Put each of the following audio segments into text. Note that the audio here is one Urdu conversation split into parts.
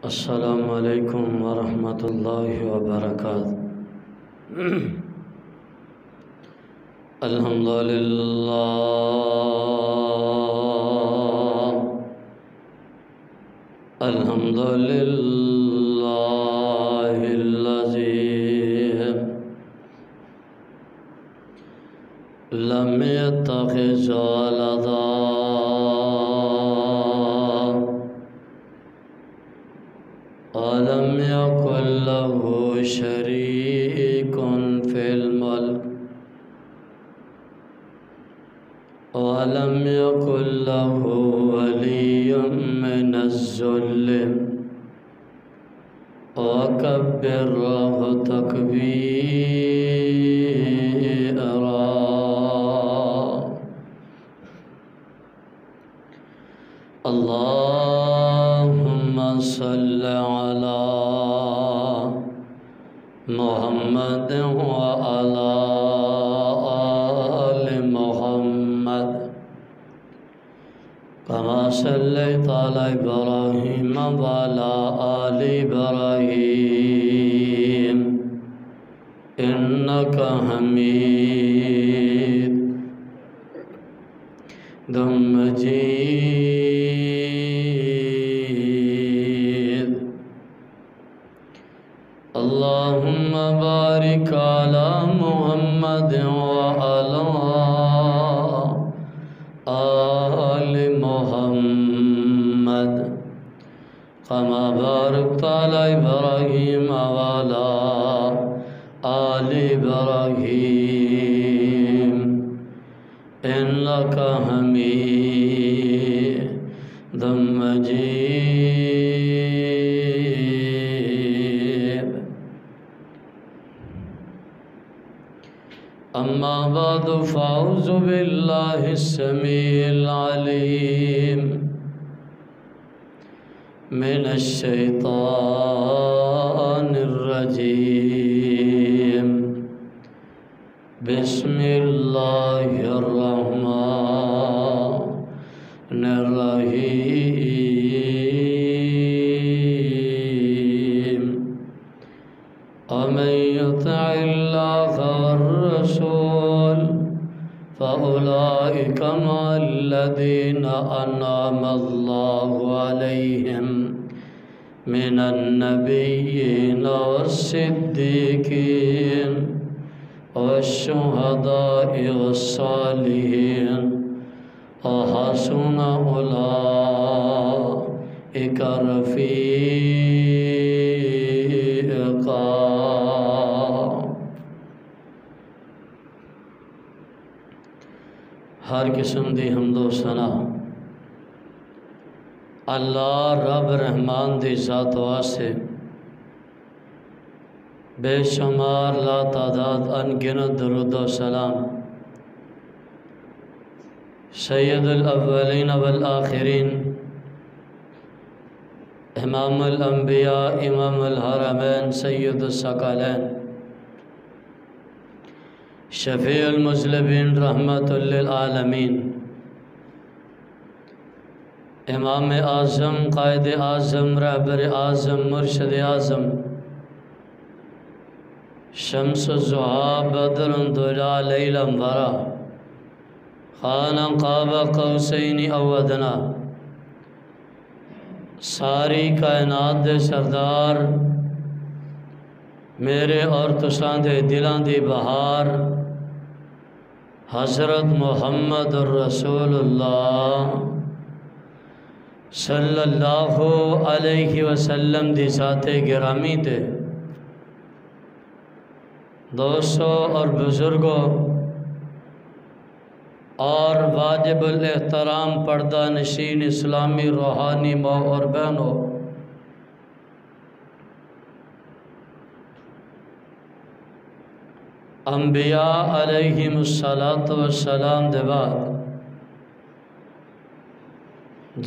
السلام علیکم ورحمۃ اللہ وبرکاتہ۔ الحمدللہ الحمدللہ الذی لم يتخذ ولدا ولم يكن له شريك في الملك ولم يكن له ولي من الذل وكبره تكبيرا۔ اللهم صل على محمد وعلى آل محمد كما صليت على إبراهيم وعلى آل إبراهيم إنك حميد مجيد۔ اللهم بارك على محمد وعلى آل محمد كما باركت على إبراهيم وعلى آل إبراهيم إنك حميد مجيد۔ أما بعد فأعوذ بالله السميع العليم من الشيطان الرجيم۔ بسم الله الرحمن الرحيم۔ ومن يطع الله والرسول فأولئك مع الذين أنعم الله عليهم من النبيين والصديقين والشهداء والصالحين وحسن أولئك رفيقا۔ ہر قسم دی حمد و ثنا اللہ رب رحمان دی ذات واسطے بے شمار لا تعداد انگنت درود و سلام سید الاولین والآخرین امام الانبیاء امام الحرمین سید الثقلین شفیع المذنبین رحمت للعالمین امام اعظم قائد اعظم رہبر اعظم مرشد اعظم شمس الضحیٰ بدر الدجى لیلا ورا خانہ قاب قوسین او ادنی، ساری کائنات دے سردار میرے اور تساں دے دلاں دی بہار حضرت محمد الرسول اللہ صلی اللہ علیہ وسلم دی ذات گرامی تے دوستوں اور بزرگوں اور واجب الاحترام پردہ نشین اسلامی روحانی ماں اور بہنوں، انبیاء علیہم السلام دے بعد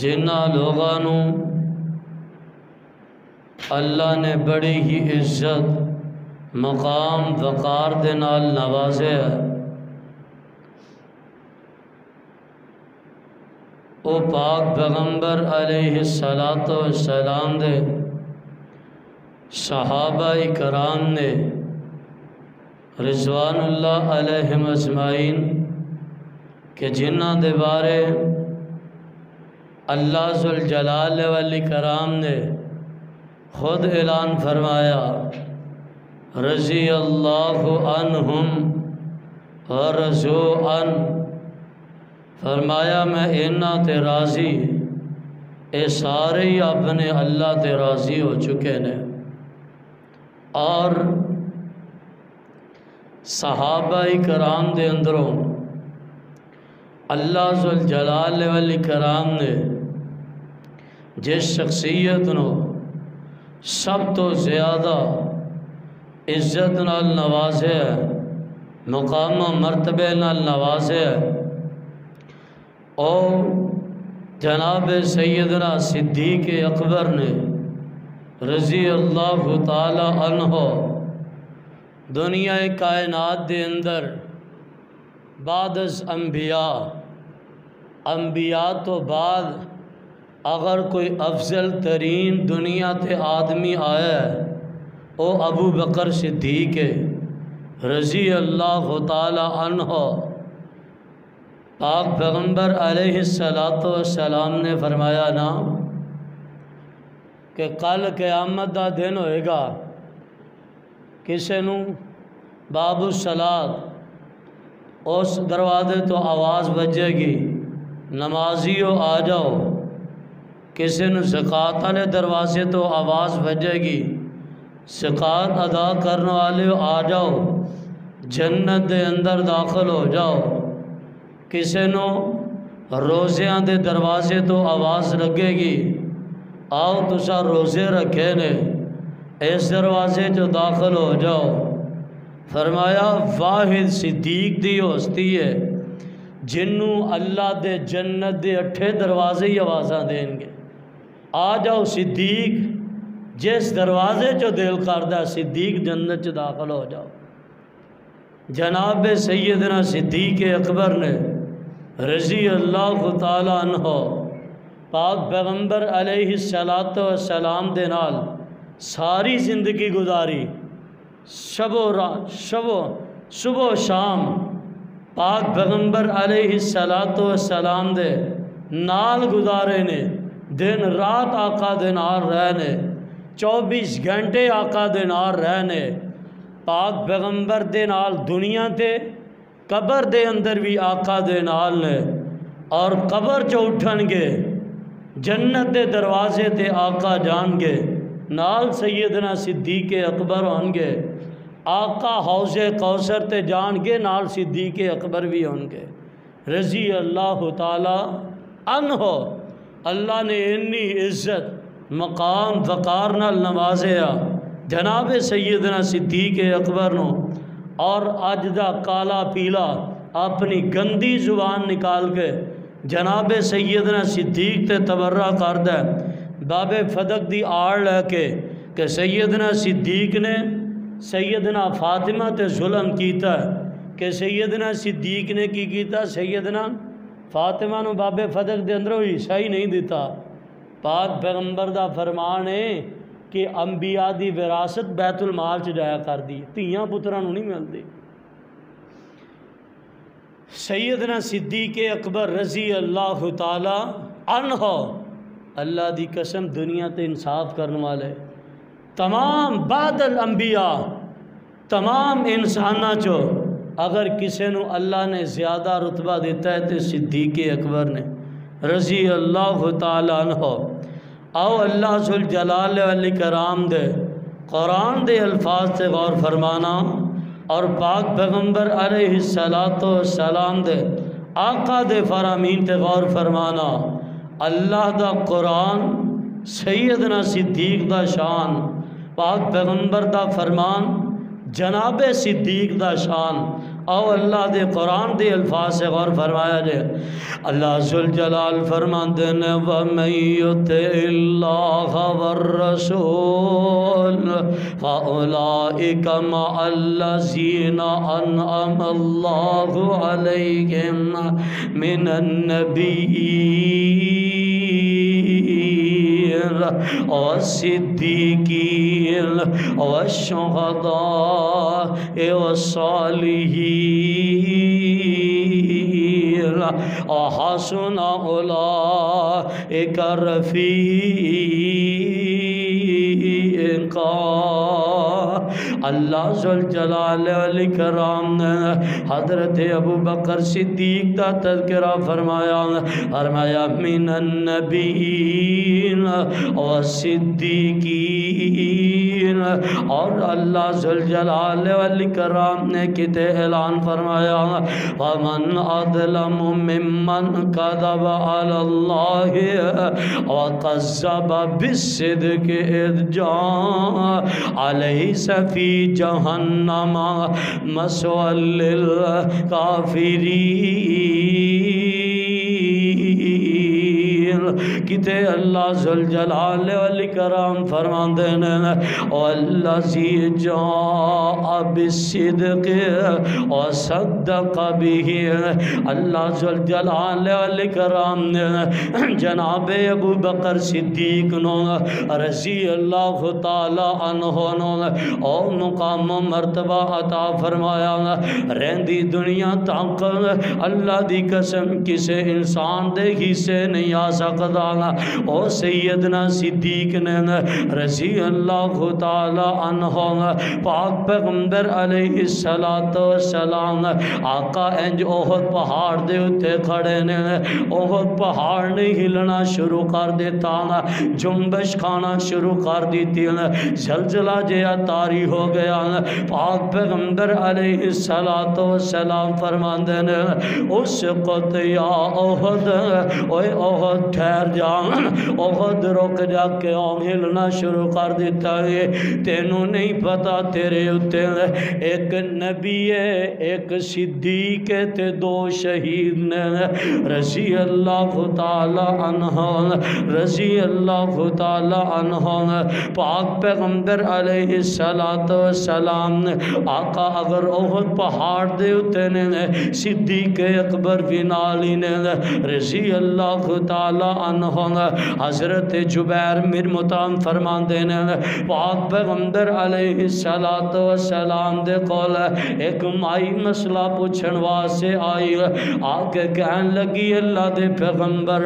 جنہ لوگانو اللہ نے بڑی ہی عزت مقام وقار دے نال نوازے ہے، او پاک پیغمبر علیہ السلام دے صحابہ کرام نے رضوان اللہ علیہم اجمعین کہ جنہ دے بارے اللہ ذوالجلال والاکرام نے خود اعلان فرمایا رضی اللہ عنہم ورضوا عنہ، فرمایا میں انہاں تے راضی، اے سارے ہی اپنے اللہ تے راضی ہو چکے نے۔ اور صحابہ کرام دے اندروں اللہ ذوالجلال والاکرام نے جس شخصیت نو سب تو زیادہ عزت نال نوازے، مقام و مرتبے نال نوازے، اور جناب سیدنا صدیق اکبر نے رضی اللہ تعالی عنہ دنیا کائنات دے اندر بعد از انبیاء تو بعد اگر کوئی افضل ترین دنیا تے آدمی آیا ہے وہ ابو بکر صدیق رضی اللہ تعالی عنہ۔ پاک پیغمبر علیہ السلام نے فرمایا نا کہ کل قیامت دا دن ہوئے گا، کسے نو باب الصلاۃ اس دروازے تو آواز بجے گی نمازیو آ جاؤ، کسے نو زکوٰۃ والے دروازے تو آواز بجے گی زکوٰۃ ادا کرنے والے آ جاؤ، جنت دے اندر داخل ہو جاؤ، کسے نو روزیاں دے دروازے تو آواز لگے گی آؤ تسا روزے رکھے نے اس دروازے جو داخل ہو جاؤ۔ فرمایا واحد صدیق دی ہستی ہے جنوں اللہ دے جنت دے 8 دروازے ہی آوازاں دیں گے آ جاؤ صدیق، جس دروازے جو دل کردہ صدیق جنت چ داخل ہو جاؤ۔ جناب سیدنا صدیق اکبر نے رضی اللہ تعالی عنہ پاک پیغمبر علیہ السلام دے نال ساری زندگی گزاری، صبح و شام پاک پیغمبر علیہ السلام دے نال گزارے نے، دن رات آقا دے نال رہنے، 24 گھنٹے آقا دے نال رہنے، پاک پیغمبر دے نال دنیا تے قبر دے اندر بھی آقا دے نال نے، اور قبر چ اٹھن گے جنت دے دروازے تے آقا جان گے، نال سیدنا صدیق اکبر ہون گے، آقا حوض کوثر تے جان گے، نال صدیق اکبر بھی ہون گے رضی اللہ تعالی عنہ۔ اللہ نے انی عزت مقام وقار نال نوازیا جناب سیدنا صدیق اکبر نو، اور اج دا کالا پیلا اپنی گندی زبان نکال کے جناب سیدنا صدیق تے تبرہ کردہ باب فدق دی آڑ لے کے کہ سیدنا صدیق نے سیدنا فاطمہ تے ظلم کیتا ہے، کہ سیدنا صدیق نے کی کیتا، سیدنا فاطمہ نو باب فدق دے اندروں ہی صحیح نہیں دیتا۔ پاک پیغمبر دا فرمان ہے کہ انبیاء دی وراثت بیت المال چ جایا کر دی، تیاں پتراں نو نہیں ملدی۔ سیدنا صدیق اکبر رضی اللہ تعالی عنہ اللہ دی قسم دنیا تے انصاف کرنے والے تمام بعد الانبیاء تمام انساناں چو اگر کسے نو اللہ نے زیادہ رتبہ دیتا ہے تو صدیق اکبر نے رضی اللہ تعالی عنہ۔ آؤ اللہ ذوالجلال والاکرام دے قرآن دے الفاظ سے غور فرمانا، اور پاک پیغمبر علیہ السلام دے آقا دے فرامین تے غور فرمانا۔ اللہ دا قرآن سیدنا صدیق دا شان، پاک پیغمبر دا فرمان جناب صدیق دا شان۔ او اللہ دے قرآن دے الفاظ سے غور فرمایا جائے۔ اللہ ذوالجلال فرماتے ہیں وَمَن يُطِعِ اللَّهَ وَالرَّسُولَ فَأُولَٰئِكَ مَعَ الَّذِينَ أَنْعَمَ اللَّهُ عَلَيْهِم مِّنَ النَّبِيِّينَ والصدیقین والشہداء والصالحین وحسن اولئک رفیقا۔ اللہ ذوالجلال والاکرام نے حضرت ابو بکر صدیق کا تذکرہ فرمایا، فرمایا من النبیین والصدیقین، اور اللہ ذوالجلال والاکرام نے کتے اعلان فرمایا ومن اظلم ممن کذب علی اللہ وکذب بالصدق اذ جاء الیس فی جہنم مثوی للکافرین۔ کتے اللہ ذوالجلال والاکرام فرماندے ہیں والذی جاء بالصدق وصدق به۔ اللہ ذوالجلال والاکرام نے جناب ابو بکر صدیق نو رضی اللہ تعالی عنہ نو او مقام و مرتبہ عطا فرمایا۔ رہندی دنیا تک اللہ دی قسم کسے انسان دے حصے نہیں آ سکتا، او سیدنا صدیق نے رضی اللہ تعالی عنہ پاک پیغمبر علیہ السلام آقا انج احد پہاڑ دے اتے کھڑے نے، احد پہاڑ نے ہلنا شروع کر دیتا، جنبش کھانا شروع کر دیتی، زلزلہ جیا تاری ہو گیا۔ پاک پیغمبر علیہ السلام فرماندے نے اسقط یا احد، اوے احد ٹھہر جا، احد رک جا، کیوں ہلنا شروع کر دیتا ہے؟ تینوں نہیں پتا تیرے اتے ایک نبی ہے، ایک صدیق ہے تے دو شہید نے، رضی اللہ تعالی عنہ، رضی اللہ تعالی عنہ۔ پاک پیغمبر علیہ السلام نے آقا اگر احد پہاڑ دے اتے نے صدیق اکبر بھی نالی نے رضی اللہ تعالی عنہ، حضرت جبیر میر متام فرمان دینے پاک پیغمبر علیہ السلام دے قول ایک مائی مسئلہ پوچھن واسے آئی، آکے کہن لگی اللہ دے پیغمبر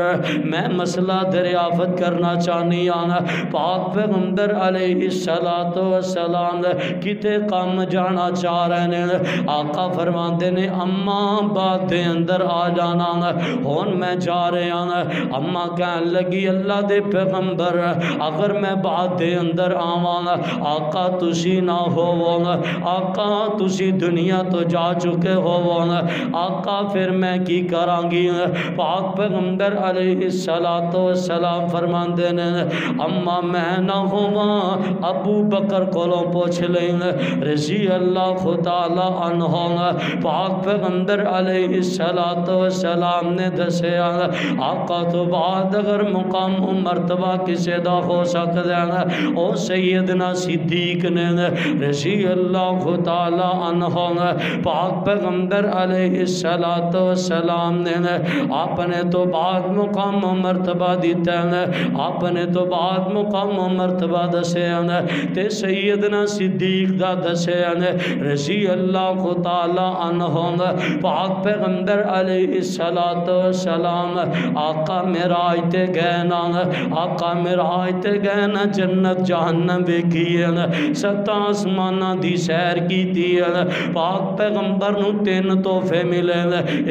میں مسئلہ دریافت کرنا چاہنی آنا۔ پاک پیغمبر علیہ السلام کتے کام جانا چاہ رہے ہیں، آقا فرمان دینے اماں بات دے اندر آ جانا، ہون میں جا رہے ہیں۔ اماں کہن لگی اللہ دے پیغمبر اگر میں بات دے اندر آوانا آقا تسی نہ ہووانا، آقا تسی دنیا تو جا چکے ہووانا، آقا پھر میں کی کرانگی؟ پاک پیغمبر علیہ السلام فرمان دینے اماں میں نہ ہوا ابو بکر کولوں پوچھ لیں رضی اللہ تعالی عنہ۔ پاک پیغمبر علیہ السلام نے دسے آقا تو بعد اگر مقام و مرتبہ کسے دا ہو سکتا ہے او سیدنا صدیق نے رضی اللہ تعالی عنہ۔ پاک پیغمبر علیہ السلام نے آپ نے تو بعد مقام و مرتبہ دیتا ہے، آپ نے تو بعد مقام و مرتبہ دسے ہیں تے سیدنا صدیق دا دسے ہیں رضی اللہ تعالی عنہ۔ پاک پیغمبر علیہ السلام آقا معراج تے گئے نا، آقا معراج تے گئے نا، جنت جہنم ویکھی ہے، ست آسماناں دی سیر کیتی ہے۔ پاک پیغمبر نو تین تحفے ملے،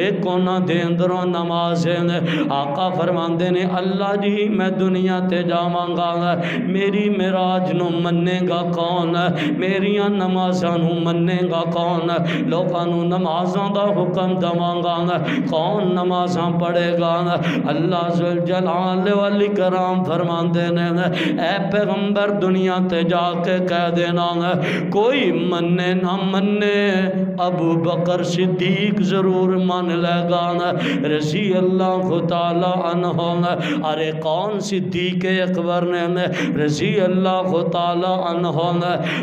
ایک انہاں دے اندروں نماز ہے۔ آقا فرماندے نے اللہ جی میں دنیا تے جاواں گا، میری معراج نو منے گا کون؟ میریاں نمازاں نو منے گا کون؟ لوکاں نو نمازاں دا حکم دواں گا، کون نمازاں پڑھے گا؟ اللہ ذوالجلال والاکرام فرماندے نے اے پیغمبر دنیا تے جا کے کہہ دینا کوئی منے نہ منے ابو بکر صدیق ضرور مان لے گا رضی اللہ تعالی عنہ۔ ارے کون صدیق اکبر نے رضی اللہ تعالی عنہ؟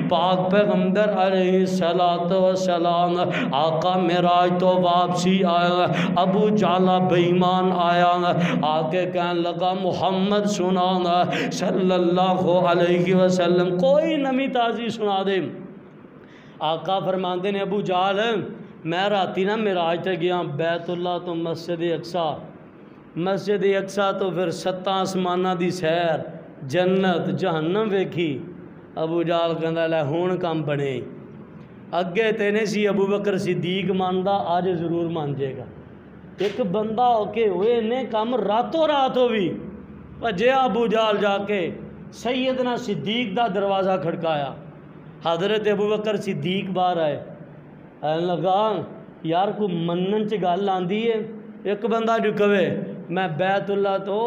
پاک پیغمبر علیہ السلام آقا معراج تو واپسی آیا، ابو جالا بے ایمان آیا، آکے کہنے لگا محمد سنانا صلی اللہ علیہ وسلم، کوئی نمی تازی سنا دے۔ آقا فرماندے نے ابو جہل میں راتی نا معراج تے گیا بیت اللہ تو مسجد اقصیٰ، مسجد اقصیٰ تو پھر 7 آسمانہ دی سیر، جنت جہنم ویکھی۔ ابو جہل کہندا لے ہون کم بنے، اگے تینے سی ابو بکر صدیق ماندا آج ضرور مان جائے گا۔ ایک بندہ ہو کے ہوئے نے کم راتوں رات ہو بھی بھجیا ابو جہل جا کے سیدنا صدیق دا دروازہ کھڑکایا۔ حضرت ابو بکر صدیق باہر آئے، لگا یار کو منن چ گل آندی ہے، ایک بندہ جو کہے میں بیت اللہ تو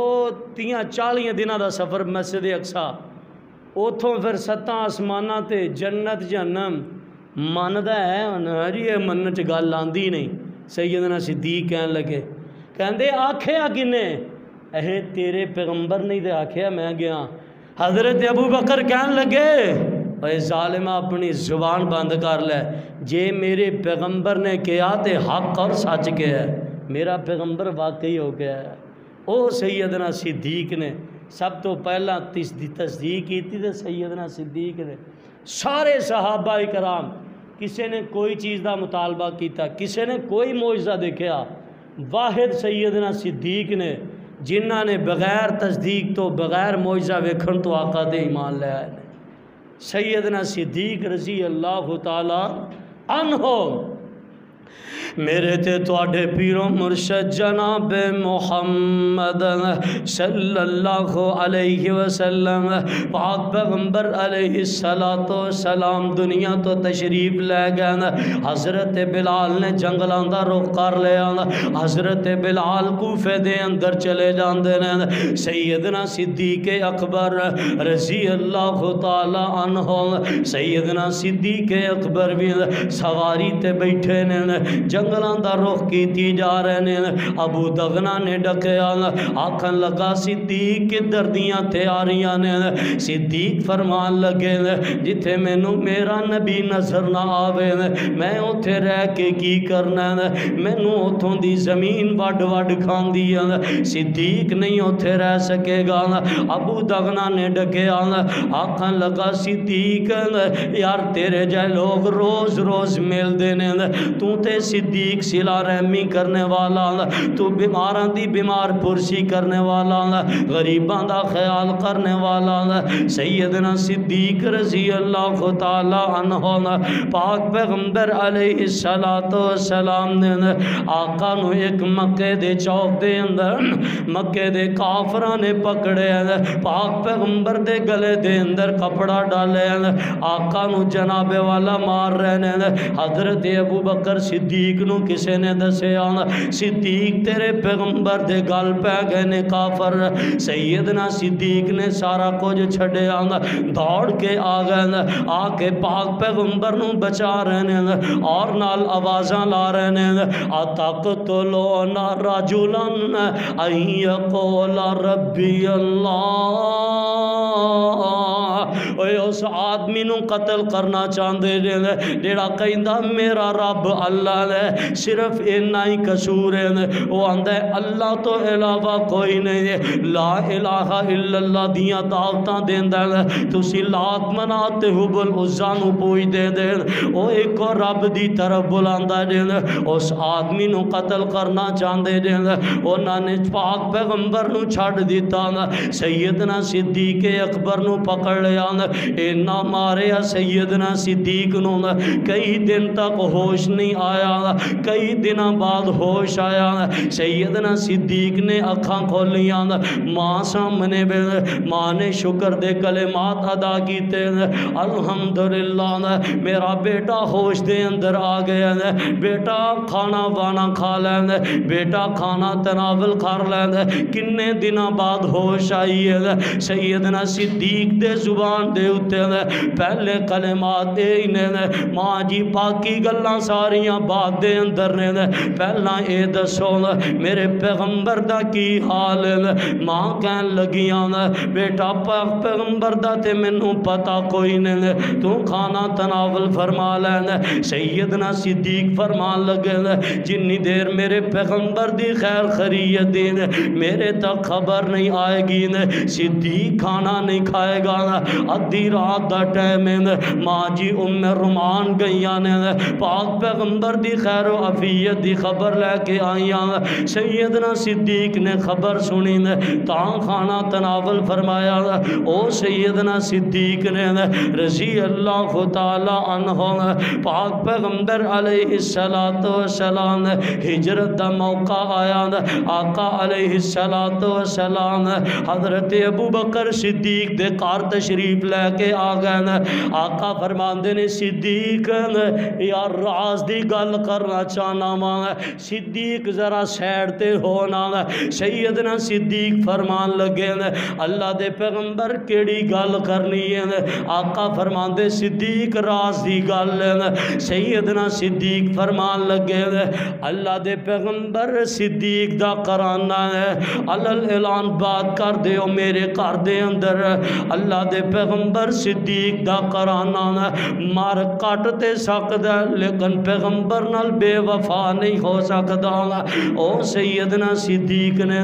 30-40 دنوں دا سفر مسجد اقصیٰ، اتھوں پھر 7 آسمانہ تے جنت جہنم مندا ہے جی یہ منن چ گل آندی نہیں۔ سیدنا صدیق کہن لگے، کہندے آکھیا کنے؟ اے تیرے پیغمبر نہیں دے آکھیا میں گیا۔ حضرت ابو بکر کہن لگے اے ظالمہ اپنی زبان بند کر لے، جے میرے پیغمبر نے کیا تے حق اور سچ کیا ہے، میرا پیغمبر واقعی ہو گیا ہے۔ او سیدنا صدیق نے سب تو پہلا تصدیق کی تھی، سیدنا صدیق نے سارے صحابہ کرام کسی نے کوئی چیز دا مطالبہ کیتا، کسی نے کوئی معجزہ دیکھا، واحد سیدنا صدیق نے جنہ نے بغیر تصدیق تو بغیر معجزہ ویکھن تو آقا دے ایمان لے آئے۔ سیدنا صدیق رضی اللہ تعالی عنہ میرے تے تواڈے پیرو مرشد جناب محمد صلی اللہ علیہ وسلم پاک پیغمبر علیہ السلام دنیا تو تشریف لے گئے۔ حضرت بلال نے جنگلاں دا رخ کر لیا، حضرت بلال کوفے دے اندر چلے جاندے نے۔ سیدنا صدیق اکبر رضی اللہ تعالی عنہ، سیدنا صدیق اکبر بھی سواری تے بیٹھے نے، جنگلاں دا رخ کیتی جا رہے ہیں۔ ابو دغنا نے ڈکیا، آکھن لگا صدیق کدھر دیاں تیاریاں نے؟ صدیق فرمان لگے جتھے مینوں میرا نبی نظر نہ آوے میں اوتھے رہ کے کی کرنا، مینوں اوتھوں دی زمین وڈ وڈ کھاندی ہے، صدیق نہیں اوتھے رہ سکے گا۔ ابو دغنا نے ڈکیا، آکھن لگا صدیق یار تیرے جائے لوگ روز روز مل دینے، تو تے صدیق صلہ رحمی کرنے والا، تو بیماراں دی بیمار پرسی کرنے والا، غریباں دا خیال کرنے والا۔ سیدنا صدیق رضی اللہ تعالی عنہ پاک پیغمبر علیہ السلام نے آقا نو ایک مکے دے چوک دے اندر مکے دے کافراں نے پکڑے، پاک پیغمبر دے گلے دے اندر کپڑا ڈالے، آقا نو جناب والا مار رہے ہیں۔ حضرت ابو بکر صدیق نو کسے نے دسیا صدیق تیرے پیغمبر دے گل پہ گئے نے کافر۔ سیدنا صدیق نے سارا کچھ چھڑے دوڑ کے آ گئے، آ کے پاک پیغمبر نو بچا رہے ہیں اور نال آوازاں لا رہے ہیں اتقتلون رجلا ان یقول ربی اللہ، اس آدمی نو قتل کرنا چاہتے جیڑا کہندا میرا رب اللہ ہے، صرف اینا ہی قصور ہے، وہ آندا ہے اللہ تو علاوہ کوئی نہیں ہے، لا الہ الا اللہ دیاں دعوتاں دیندا ہے، تسی لات منات تے حبل عزا نو پوچھ دے دے، وہ ایک اور رب دی طرف بلاندا ہے، اس آدمی نو قتل کرنا چاہتے جے، انہاں نے پاک پیغمبر نو چھڑ دیتا، سیدنا صدیق اکبر نو پکڑ لیا، اینا ماریا سیدنا صدیق نو کئی دن تک ہوش نہیں آیا، کئی دنوں بعد ہوش آیا، سیدنا صدیق نے اکھاں کھولیاں، ماں سامنے ماں نے شکر دے کلمات ادا کیتے، الحمدللہ میرا بیٹا ہوش دے اندر آ گیا، بیٹا کھانا وانا کھا لیں، بیٹا کھانا تناول کر لیں، کنے دنوں بعد ہوش آئی ہے۔ سیدنا صدیق دے زبان دے دے اتے پہلے کلمات اے نے ماں جی باقی گلاں ساریاں بعد دے اندر نے پہلا اے دسو میرے پیغمبر دا کی حال ہے ماں کہن لگیاں بیٹا پیغمبر دا تے مینوں پتہ کوئی نہیں تو کھانا تناول فرما لین سیدنا صدیق فرمان لگے جنی دیر میرے پیغمبر دی خیر خیریت دین میرے تک خبر نہیں آئے گی صدیق کھانا نہیں کھائے گا ادھی رات دا ٹائم ماں جی ام رومان گئیاں نے پاک پیغمبر دی خیر و عافیت دی خبر لے کے آئیاں سیدنا صدیق نے خبر سنی تاں کھانا تناول فرمایا او سیدنا صدیق نے رضی اللہ تعالی عنہ پاک پیغمبر علیہ السلام ہجرت دا موقع آیا آقا علیہ السلام حضرت ابو بکر صدیق دے کار تشریف لے کے آ گئے آقا فرماندے نے صدیق یار راز دی گل کرنا چاہنا وا صدیق ذرا سیڈ تے ہونا سیدنا صدیق فرمان لگے اللہ دے پیغمبر کیڑی گل کرنی ہے آقا فرماندے صدیق راز دی گل ہے سیدنا صدیق فرمان لگے اللہ دے پیغمبر صدیق دا کرانہ ہے علل اعلان بات کر دیو میرے گھر دے اندر اللہ دے پیغمبر صدیق دا کرانہ مار کٹ تے سکدا لیکن پیغمبر نال بے وفا نہیں ہو سکدا او سیدنا صدیق نے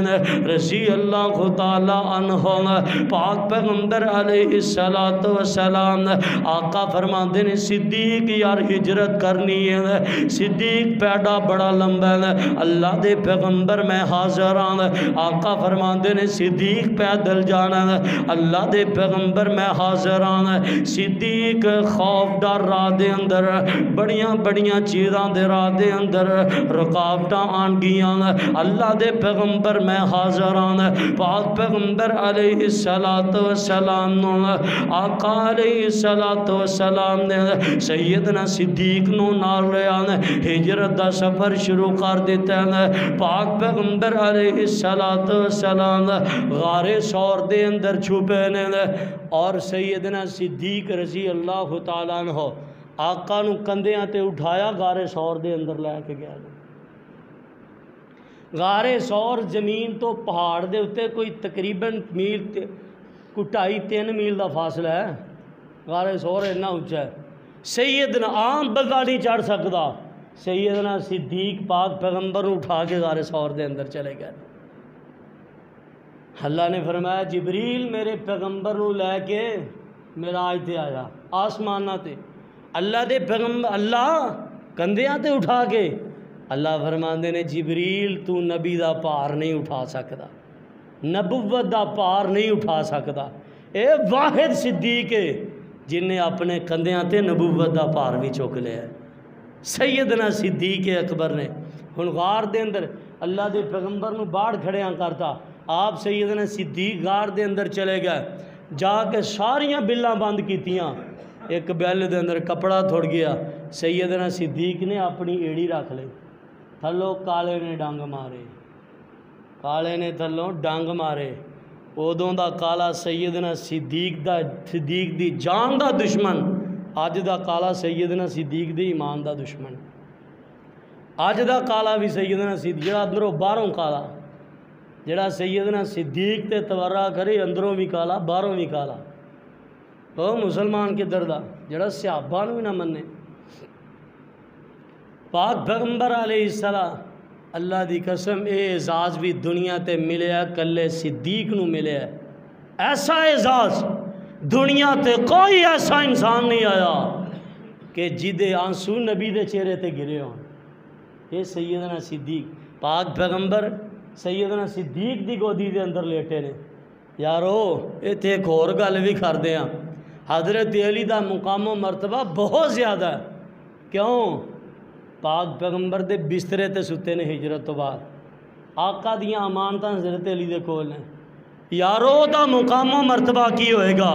رضی اللہ تعالی عنہ پاک پیغمبر علیہ السلام آقا فرماندے نے صدیق یار ہجرت کرنی ہے صدیق پیڑا بڑا لمبا ہے اللہ دے پیغمبر میں حاضر ہاں آقا فرماندے نے صدیق پیدل جانا ہے اللہ دے پیغمبر میں حاضر ہاں صدیق خوف ڈر راہ دے اندر بڑیاں بڑیاں چیزاں دے راہ دے اندر رکاوٹاں آن گیاں اللہ دے پیغمبر میں حاضر ہاں پاک پیغمبر علیہ السلام آقا علیہ السلام نے سیدنا صدیق نو نال رہا ہجرت دا سفر شروع کر دیتا ہے پاک پیغمبر علیہ السلام غار ثور دے اندر چھپے نے اور سیدنا صدیق رضی اللہ تعالیٰ عنہ آقا نو کندیاں تے اٹھایا غار ثور دے اندر لے کے گیا غار ثور زمین تو پہاڑ دے اتے کوئی تقریباً میل کو 2.5-3 میل دا فاصلہ ہے غار ثور اتنا اونچا ہے سیدنا عام بندہ نہیں چڑھ سکتا سیدنا صدیق پاک پیغمبر اٹھا کے غار ثور دے اندر چلے گئے اللہ نے فرمایا جبریل میرے پیغمبر نو لے کے معراج تے آیا آسمانہ تے اللہ دے پیغمبر اللہ کندیاں تے اٹھا کے اللہ فرماندے نے جبریل تو نبی دا پار نہیں اٹھا سکتا نبوت دا پار نہیں اٹھا سکتا اے واحد صدیق ہے جن نے اپنے کندیاں تے نبوت دا پار بھی چک لیا ہے سیدنا صدیق اکبر نے ہن غار دے اندر اللہ دے پیغمبر نو باڑ کھڑیاں کرتا آپ سیدنا صدیق غار دے اندر چلے گئے جا کے ساریاں بلاں بند کیتیاں ایک بیل دے اندر کپڑا تھوڑ گیا سیدنا صدیق نے اپنی ایڑی رکھ لی تھلو کالے نے ڈنگ مارے کالے نے تھلو ڈنگ مارے ادوں دا کالا سیدنا صدیق دی جان دا دشمن اج دا کالا سیدنا صدیق دی ایمان دا دشمن اج دا کالا بھی سیدنا صدیق جڑا اندروں باہروں کالا جڑا سیدنا صدیق تے تورا کرے اندروں بھی کالا باہروں بھی کالا او مسلمان کے دردا جڑا صحابہ نو بھی نہ مننے پاک پیغمبر علیہ السلام اللہ دی قسم اے اعزاز بھی دنیا تے ملے ہے کلے صدیق نو ملے ہے ایسا اعزاز دنیا تے کوئی ایسا انسان نہیں آیا کہ جدے آنسو نبی دے چہرے تے گرے ہوں یہ سیدنا صدیق پاک پیغمبر سیدنا صدیق دی گودی دے اندر لیٹے نے یارو ایتھے ایک اور گل بھی کر دیا حضرت علی دا مقام و مرتبہ بہت زیادہ ہے کیوں پاک پیغمبر دے بسترے تے ستے نے ہجرت تو بعد آقا دیاں امانتاں حضرت علی دے کول نے یارو دا مقام و مرتبہ کی ہوئے گا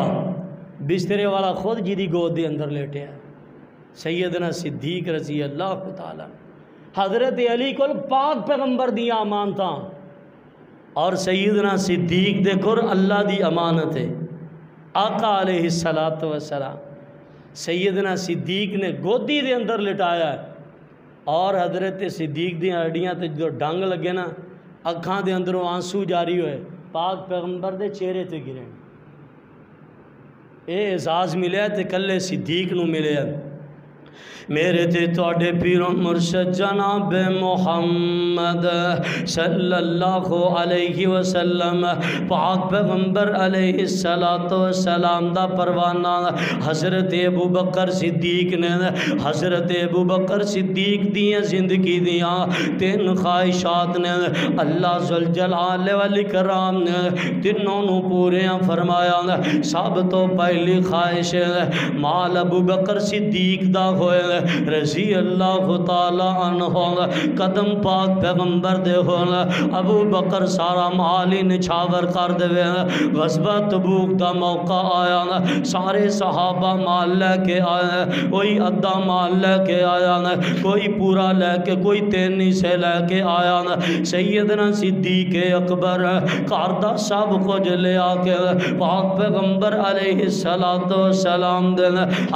بسترے والا خود جی دی گود دے اندر لیٹے ہے سیدنا صدیق رضی اللہ تعالیٰ حضرت علی کول پاک پیغمبر دیاں امانتاں اور سیدنا صدیق دے کور اللہ دی امانت ہے آقا علیہ الصلوۃ والسلام سیدنا صدیق نے گودی دے اندر لٹایا ہے، اور حضرت صدیق دی ہڈیاں تے جو ڈنگ لگے نا، اکھاں دے اندروں آنسو جاری ہوئے، پاک پیغمبر دے چہرے تے گرے۔ اے اعزاز ملیا تے کلے صدیق نو ملیا۔ میرے تے تواڈے پیر و مرشد جناب محمد صلی اللہ علیہ وسلم پاک پیغمبر علیہ السلام دا پروانہ حضرت ابو بکر صدیق نے، حضرت ابو بکر صدیق دیاں زندگی دیاں تین خواہشات نے اللہ ذوالجلال والاکرام نے تینوں نو پوریاں فرمایا۔ سب تو پہلی خواہش مال ابو بکر صدیق دا ہوئے رضی اللہ تعالی عنہ، قدم پاک پیغمبر دے ہونا، ابو بکر سارا مال ہی نچھاور کر دے۔ غزوہ تبوک دا موقع آیا، سارے صحابہ مال لے کے آئے، کوئی ادھا مال لے کے آیا، کوئی پورا لے کے، کوئی تینی سے لے کے آیا۔ سیدنا صدیق اکبر کاردہ سب کچھ لے آ کے پاک پیغمبر علیہ السلام دے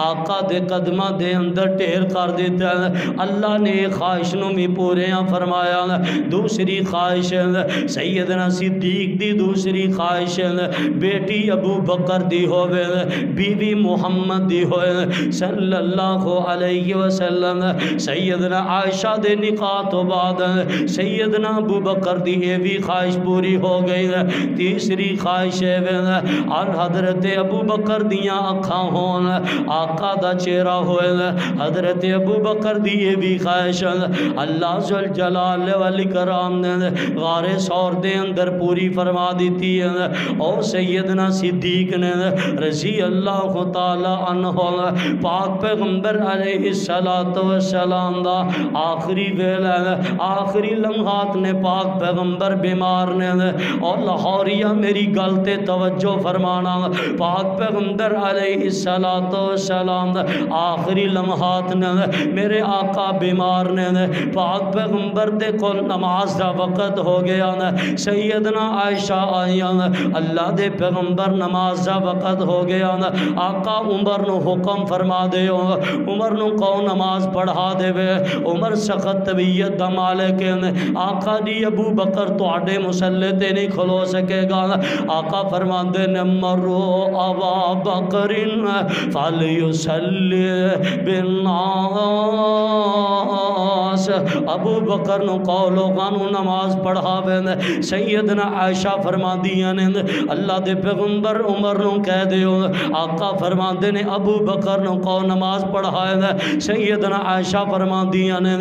آقا دے قدمہ دے اندر ٹھیر کر دیتا ہے۔ اللہ نے خواہش نو بھی پوریاں فرمایا۔ دوسری خواہش سیدنا صدیق دی دوسری خواہش بیٹی ابو بکر دی ہوئے، بیوی محمد دی ہوئے صلی اللہ علیہ وسلم۔ سیدنا عائشہ دے نکاح تو بعد سیدنا ابو بکر دی یہ بھی خواہش پوری ہو گئی۔ تیسری خواہش اور حضرت ابو بکر دیاں اکھاں ہون، آقا دا چہرہ ہوئے، حضرت ابو بکر دی یہ بھی خواہش اللہ ذوالجلال والاکرام نے غار ثور دے اندر پوری فرما دیتی ہے۔ اور سیدنا صدیق نے رضی اللہ تعالی عنہ پاک پیغمبر علیہ السلام دا آخری ویلا آخری لمحات نے پاک پیغمبر بیمار نے، اور لاہوریہ میری گل تے توجہ فرمانا، پاک پیغمبر علیہ السلام آخری لمحات نے میرے آقا بیمار نے، پاک پیغمبر دے کو نماز دا وقت ہو گیا، سیدنا عائشہ آئیاں، اللہ دے پیغمبر نماز دا وقت ہو گیا، آقا عمر نو حکم فرما دے، عمر نو کو نماز پڑھا دے۔ عمر سخت طبیعت دا مالک ہے، آقا دی ابو بکر تو آڈے مسلح تے نہیں کھلو سکے گا۔ آقا فرما دے مرو ابا بکرن فلیسلی بالناس، ابو بکر نو کو لوگاں نو نماز پڑھا وے۔ سیدنا عائشہ فرما دیاں نے اللہ دے پیغمبر عمر نو کہہ دیو، آقا فرما دے نے ابو بکر نو کو نماز پڑھائے۔ سیدنا عائشہ فرما دیاں نے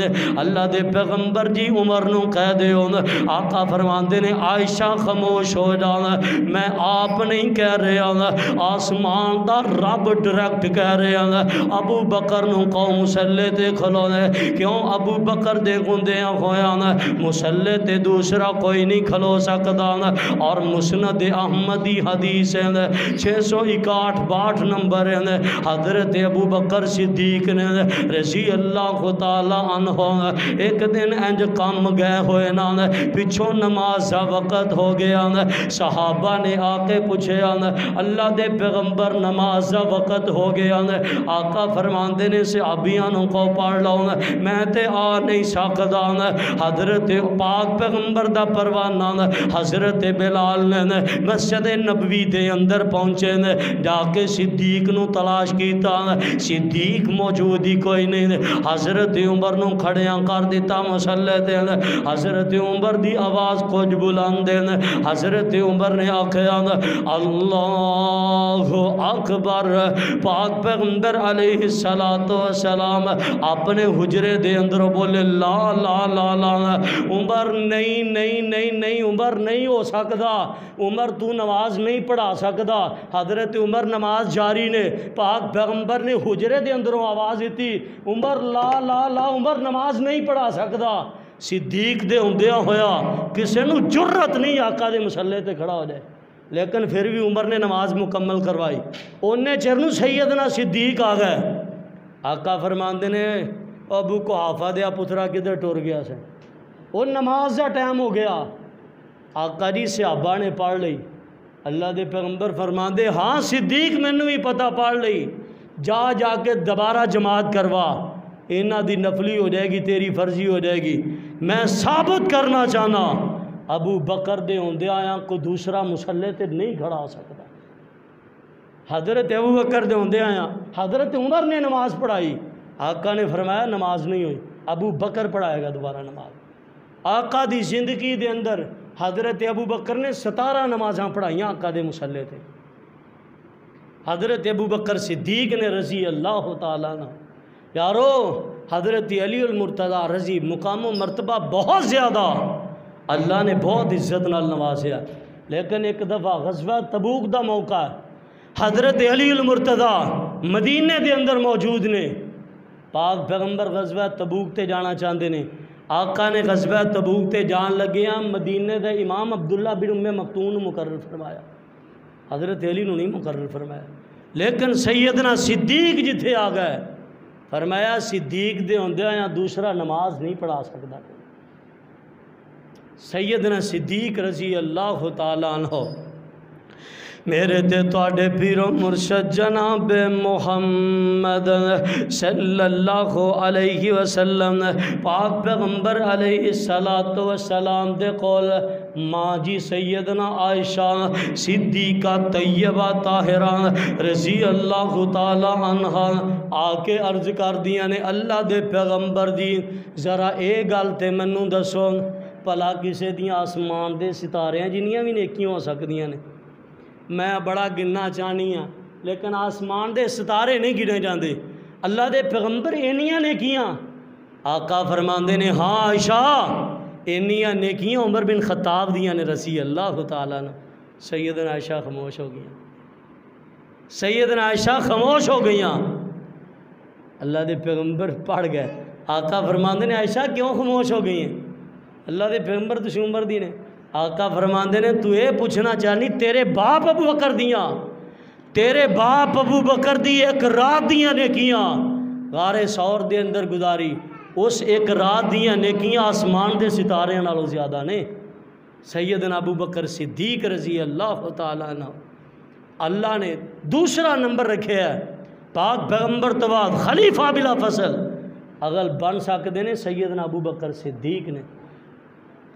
اللہ دے پیغمبر جی عمر نو کہہ دیو، آقا فرما دے نے عائشہ خاموش ہو جانا، میں آپ نہیں کہہ رہا، آسمان دا رب ڈائریکٹ کہہ رہا، ابو بکر نو کو مسلح تے کھلونے۔ کیوں؟ ابو بکر دے گندیاں ہویا مسلح تے دوسرا کوئی نہیں کھلو سکتا۔ اور مسند احمدی حدیث ہے 661 نمبر ہے، حضرت ابو بکر صدیق نے رضی اللہ تعالی عنہ ایک دن انج کام گئے ہوئے نا، پچھوں نماز کا وقت ہو گیا، صحابہ نے آ کے پوچھے اللہ دے پیغمبر نماز کا وقت ہو گیا، آقا فرماندے نے صحابیاں کو پڑھ لو، میں تے آ نہیں سکتا۔ حضرت پاک پیغمبر دا پروانہ حضرت بلال نے مسجد نبوی دے اندر پہنچے، جا کے صدیق نو تلاش کیتا، صدیق موجود ہی کوئی نہیں، حضرت عمر نو کھڑیاں کر دیتا مسلح تے، حضرت عمر دی آواز کچھ بلند ہے، حضرت عمر نے آکھیا اللہ اکبر، پاک پیغمبر علیہ السلام اپنے حجرے دے اندر بولے لا لا لا لا، عمر نہیں نہیں نہیں نہیں، عمر نہیں ہو سکتا، عمر تو نماز نہیں پڑھا سکتا۔ حضرت عمر نماز جاری نے، پاک پیغمبر نے حجرے دے اندروں آواز دیتی عمر لا لا لا، عمر نماز نہیں پڑھا سکتا۔ صدیق دے ہوندیاں ہویا کسے نو جرت نہیں آقا دے مسلح تے کھڑا ہو جائے، لیکن پھر بھی عمر نے نماز مکمل کروائی۔ انہیں چرنو سیدنا صدیق آ گئے، آقا فرماندے نے ابو قحافہ دیا پترا کدھر ٹور گیا سے، وہ نماز کا ٹائم ہو گیا۔ آقا جی صحابہ نے پڑھ لئی، اللہ دے پیغمبر فرماندے ہاں صدیق مینوں بھی پتہ پڑ لئی، جا کے دوبارہ جماعت کروا، انہاں دی نفلی ہو جائے گی، تیری فرضی ہو جائے گی۔ میں ثابت کرنا چاہنا ابو بکر دے ہوندے آیا کوئی دوسرا مصلی تے نہیں کھڑا ہو سکتا۔ حضرت ابو بکر دے ہوندے آیا حضرت عمر نے نماز پڑھائی، آقا نے فرمایا نماز نہیں ہوئی، ابو بکر پڑھائے گا دوبارہ نماز۔ آقا دی زندگی دے اندر حضرت ابو بکر نے 17 نمازاں پڑھائیاں آقا دے مصلی تے۔ حضرت ابو بکر صدیق نے رضی اللہ تعالیٰ عنہ، یارو حضرت علی المرتضیٰ رضی مقام و مرتبہ بہت زیادہ اللہ نے بہت عزت نال نوازیا، لیکن ایک دفعہ غزوہ تبوک دا موقع ہے، حضرت علی المرتضیٰ مدینے دے اندر موجود نے، پاک پیغمبر غزوہ تبوک تے جانا چاہتے نے، آقا نے غزوہ تبوک تے جان لگے مدینے دے امام عبداللہ بن ام مکتوم مقرر فرمایا، حضرت علی نو نہیں مقرر فرمایا، لیکن سیدنا صدیق جتھے آ گئے فرمایا صدیق دے ہوندے آیا دوسرا نماز نہیں پڑھا سکتا۔ سیدنا صدیق رضی اللہ تعالیٰ عنہ میرے تے تواڈے پیر و مرشد جناب محمد صلی اللہ علیہ وسلم پاک پیغمبر علیہ السلام دے قول ماں جی سیدنا عائشہ صدیقہ طیبہ طاہرہ رضی اللہ تعالی عنہ آ کے عرض کر دیاں نے اللہ دے پیغمبر دی ذرا اے گل تے منوں دسو بھلا کسے دیاں آسمان دے ستاریاں جنیاں بھی نیکیاں ہو سکدیاں نے، میں بڑا گننا چاہنی ہاں لیکن آسمان دے ستارے نہیں گنے جاندے، اللہ دے پیغمبر اینیاں نیکیاں؟ آقا فرماندے نے ہاں عائشہ اینیاں نیکیاں عمر بن خطاب دیاں نے رضی اللہ تعالیٰ عنہ۔ سیدنا عائشہ خاموش ہو گئیاں، سیدنا عائشہ خاموش ہو گئیاں، اللہ دے پیغمبر پڑھ گئے، آقا فرماندے نے عائشہ کیوں خاموش ہو گئی ہیں؟ اللہ دے پیغمبر تو عمر دی نے، آقا فرماندے نے تو اے پوچھنا چاہنی تیرے باپ ابو بکر دیاں، تیرے باپ ابو بکر دی ایک رات دیاں نیکیاں غار ثور دے اندر گزاری، اس ایک رات دیاں نیکیاں آسمان دے ستارے نالوں زیادہ نے۔ سیدنا ابو بکر صدیق رضی اللہ تعالیٰ عنہ اللہ نے دوسرا نمبر رکھے ہے، پاک پیغمبر تو بعد خلیفہ بلا فصل اگر بن سکتے نے سیدنا ابو بکر صدیق نے۔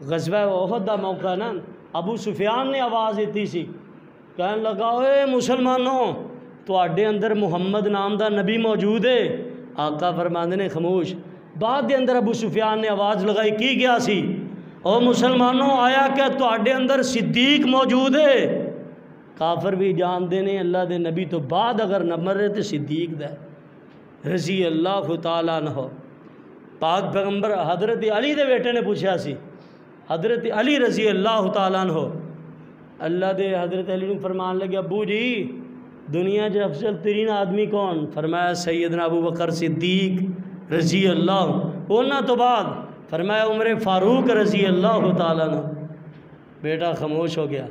غزوہ احد دا موقع نا، ابو سفیان نے آواز دیتی سی، کہنے لگا اے مسلمانوں تواڈے اندر محمد نام دا نبی موجود ہے؟ آقا فرماندے نے خاموش۔ بعد دے اندر ابو سفیان نے آواز لگائی کی گیا سی، او مسلمانوں آیا کہ تواڈے اندر صدیق موجود ہے؟ کافر بھی جان دینے اللہ دے نبی تو بعد اگر نمبر رہے تو صدیق دے رضی اللہ تعالیٰ عنہ۔ پاک پیغمبر حضرت علی دے بیٹے نے پوچھا سی، حضرت علی رضی اللہ تعالیٰ عنہ، اللہ دے حضرت علی نے فرمان لگے ابو جی دنیا جو افضل ترین آدمی کون؟ فرمایا سیدنا ابو بکر صدیق رضی اللہ، ہونا تو بعد فرمایا عمر فاروق رضی اللہ تعالیٰ عنہ۔ بیٹا خاموش ہو گیا۔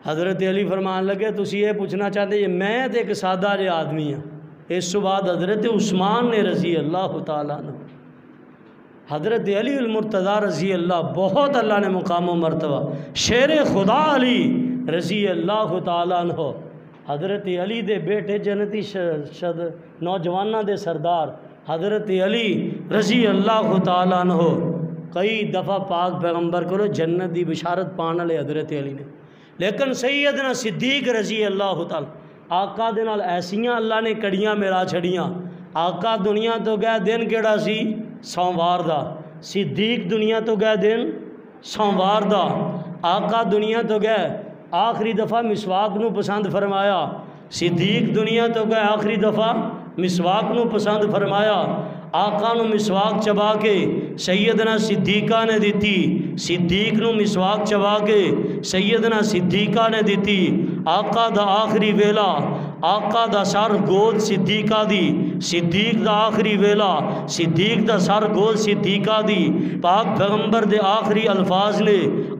حضرت علی فرمان لگے تسی یہ پوچھنا چاہتے ہیں میں تو ایک سادہ جے آدمی ہوں، اس بعد حضرت عثمان نے رضی اللہ تعالیٰ عنہ، حضرت علی المرتضیٰ رضی اللہ بہت اللہ نے مقام و مرتبہ، شیر خدا علی رضی اللہ تعالیٰ عنہ، حضرت علی دے بیٹے جنتی نوجوانہ دے سردار حضرت علی رضی اللہ تعالیٰ عنہ کئی دفعہ پاک پیغمبر کو جنت دی بشارت پانے لے حضرت علی نے، لیکن سیدنا صدیق رضی اللہ تعالیٰ آقا دے نال ایسیاں اللہ نے کڑیاں ملا چھڑیاں۔ آقا دنیا تو گئے دن کیڑا سی؟ سوموار دا۔ صدیق دنیا تو گئے دن سوموار دا۔ آقا دنیا تو گئے آخری دفعہ مسواک نو پسند فرمایا، صدیق دنیا تو گئے آخری دفعہ مسواک نو پسند فرمایا، آقا نو مسواک چبا کے سیدنا صدیقہ نے دیتی، صدیق نو مسواک چبا کے سیدنا صدیقہ نے دیتی، آقا دا آخری ویلا آقا دا سر گود صدیقہ دی، صدیق دا آخری ویلا صدیق دا سر گود صدیقہ دی، پاک پیغمبر دے آخری الفاظ نے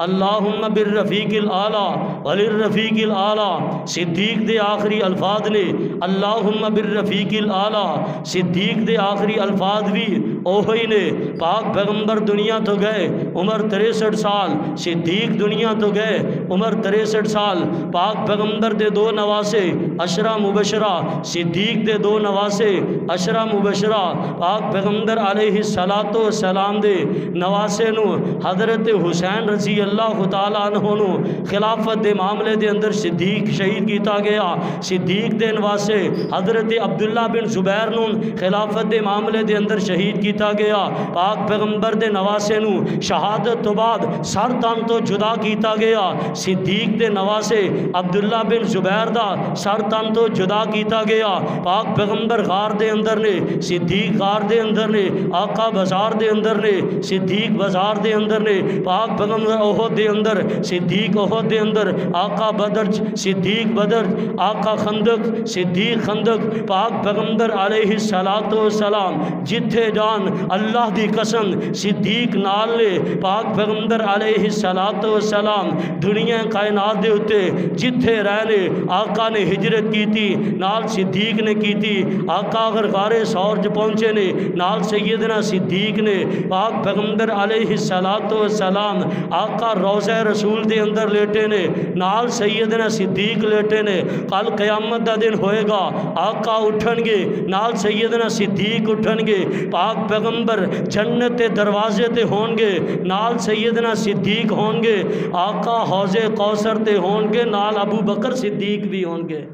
اللہم بالرفیق الاعلیٰ وللرفیق الاعلیٰ، صدیق دے آخری الفاظ نے اللہم بالرفیق الاعلیٰ، صدیق دے آخری الفاظ بھی اوہی نے پاک پیغمبر دنیا تو گئے عمر 63 سال، صدیق دنیا تو گئے عمر 63 سال، پاک پیغمبر دے 2 نواسے عشرہ مبشرہ، صدیق دے 2 نواسے عشرہ مبشرہ، پاک پیغمبر علیہ السلام دے نواسے نو حضرت حسین رضی اللہ تعالیٰ عنہ نو خلافت دے معاملے دے اندر صدیق شہید کیتا گیا، صدیق دے نواسے حضرت عبداللہ بن زبیر نو خلافت دے معاملے دے اندر شہید کیتا گیا، پاک پیغمبر دے نواسے نو شہادت تو بعد سر تن تو جدا کیتا گیا، صدیق دے نواسے عبداللہ بن زبیر دا سر تن تو جدا کیتا گیا، پاک پیغمبر غار دے اندر نے، صدیق غار دے اندر نے، آقا بازار دے اندر نے، صدیق بازار دے اندر نے، پاک پیغمبر احد دے اندر، صدیق احد دے اندر، آقا بدر صدیق بدر، آقا خندق صدیق خندق، پاک پیغمبر علیہ السلام جتھے جان اللہ دی قسم صدیق نال نے، پاک پیغمبر علیہ السلام دنیا کائنات دے ہوتے جتھے رہنے آقا نے ہجرت کی تھی نال صدیق نے کی تھی، آقا اگر غار ثور پہنچے نے نال سیدنا صدیق نے، پاک پیغمبر علیہ السلام آقا روضہ رسول دے اندر لیٹے نے نال سیدنا صدیق لیٹے نے، کل قیامت دا دن ہوئے گا آقا اٹھن گے نال سیدنا صدیق اٹھن گے، پاک پیغمبر جنت دے دروازے تے ہون گے نال سیدنا صدیق ہون گے، آقا حوض کوثر تے ہون گے نال ابو بکر صدیق بھی ہون گے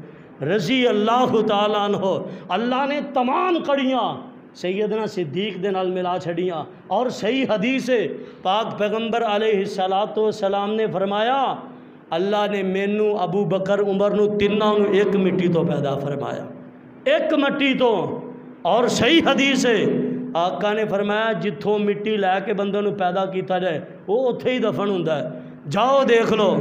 رضی اللہ تعالیٰ عنہ۔ اللہ نے تمام کڑیاں سیدنا صدیق دے نال ملا چھڑیاں، اور صحیح حدیث ہے پاک پیغمبر علیہ السلام نے فرمایا اللہ نے مینو ابو بکر عمر نو تینوں نو ایک مٹی تو پیدا فرمایا، ایک مٹی تو، اور صحیح حدیث ہے آقا نے فرمایا جتھوں مٹی لے کے بندے نو پیدا کیتا جائے وہ اتھے ہی دفن ہوندا ہے، جاؤ دیکھ لو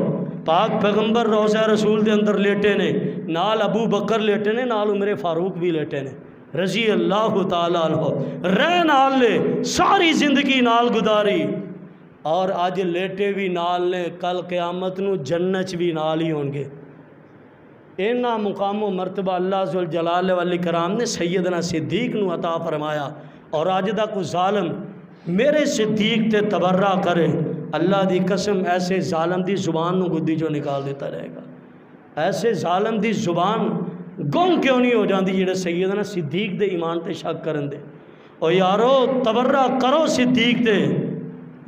پاک پیغمبر روضہ رسول دے اندر لیٹے نے نال ابو بکر لیٹے نے نال عمر فاروق بھی لیٹے نے رضی اللہ تعالیٰ عنہ، رہ نال لے ساری زندگی نال گزاری، اور آج لیٹے بھی نال نے، کل قیامت نو جنت بھی نال ہی ہون گے۔ اینا مقام و مرتبہ اللہ ذوالجلال والاکرام نے سیدنا صدیق نو عطا فرمایا، اور آج دا کوئی ظالم میرے صدیق تے تبرہ کرے اللہ دی قسم ایسے ظالم دی زبان نو گدی جو نکال دیتا رہے گا، ایسے ظالم دی زبان گم کیوں نہیں ہو جاندی جڑے سیدنا صدیق دے ایمان تے شک کرن دے۔ او یارو تبرہ کرو صدیق تے،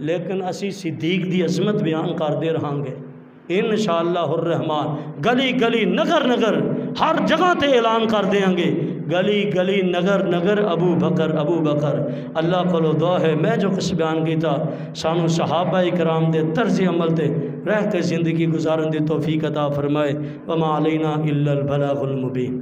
لیکن اسی صدیق دی عظمت بیان کر دے رہاں گے انشاءاللہ الرحمن، گلی گلی نگر نگر ہر جگہ تے اعلان کر دیاں گے، گلی گلی نگر نگر ابو بکر ابو بکر۔ اللہ کو دعا ہے میں جو کچھ بیان کیتا سانو صحابہ کرام دے طرز عمل تے رہ کے زندگی گزارن دی توفیق عطا فرمائے، وما علینا الا البلاغ المبین۔